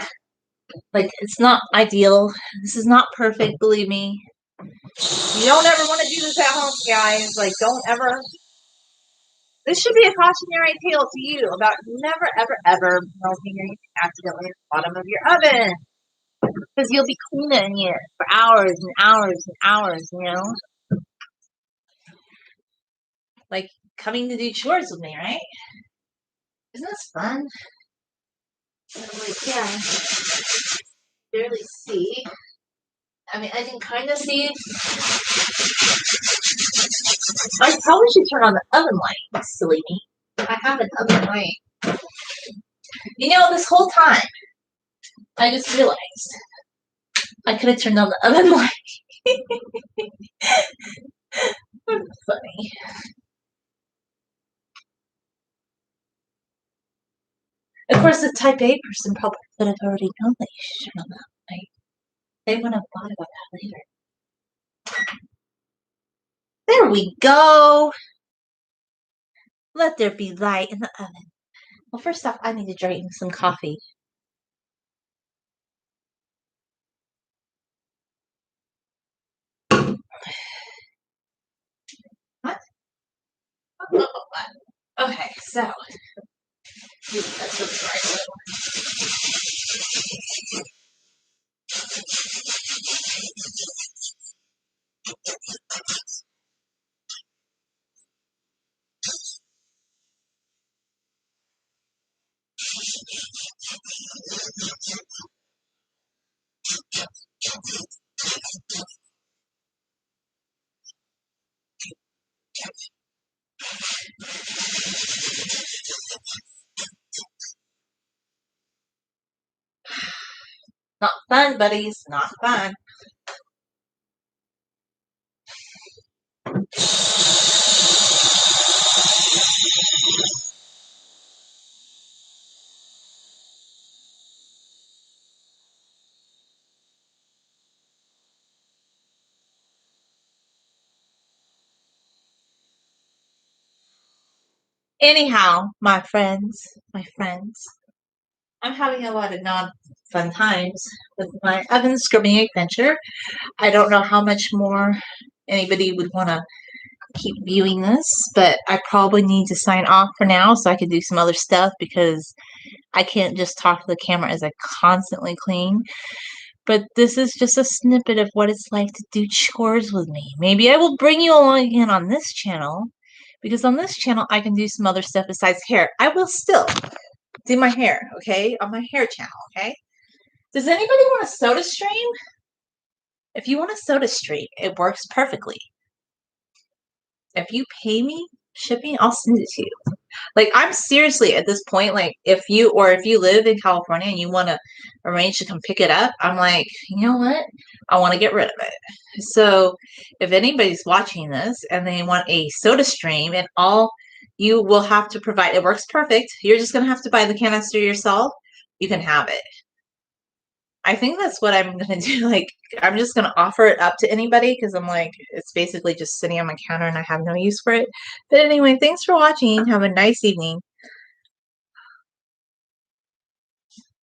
Like, it's not ideal. This is not perfect, believe me. You don't ever want to do this at home, guys. Like, don't ever. This should be a cautionary tale to you about never, ever, ever melting anything accidentally at the bottom of your oven. Because you'll be cleaning it for hours and hours and hours, you know? Like, coming to do chores with me, right? Isn't this fun? I'm like, yeah, barely see. I mean, I can kind of see. I probably should turn on the oven light, silly me. I have an oven light. You know, this whole time, I just realized I could have turned on the oven light. Funny. Of course, the type A person probably would have already known that you should turn on the oven light. They wouldn't have thought about that later. There we go. Let there be light in the oven. Well, first off, I need to drink some coffee. What? Okay, so that's really right. Not fun, buddies. Not fun. Anyhow, my friends, I'm having a lot of non-fun times with my oven scrubbing adventure. I don't know how much more anybody would want to keep viewing this, but I probably need to sign off for now so I can do some other stuff because I can't just talk to the camera as I constantly clean. But this is just a snippet of what it's like to do chores with me. Maybe I will bring you along again on this channel because on this channel I can do some other stuff besides hair. I will still do my hair, okay? On my hair channel, okay? Does anybody want a soda stream? If you want a soda stream, it works perfectly. If you pay me shipping, I'll send it to you. Like, I'm seriously at this point, like, if you live in California and you want to arrange to come pick it up, I'm like, you know what? I want to get rid of it. So if anybody's watching this and they want a soda stream and all you will have to provide, it works perfect. You're just going to have to buy the canister yourself. You can have it. I think that's what I'm going to do. Like, I'm just going to offer it up to anybody because I'm like, it's basically just sitting on my counter and I have no use for it. But anyway, thanks for watching. Have a nice evening.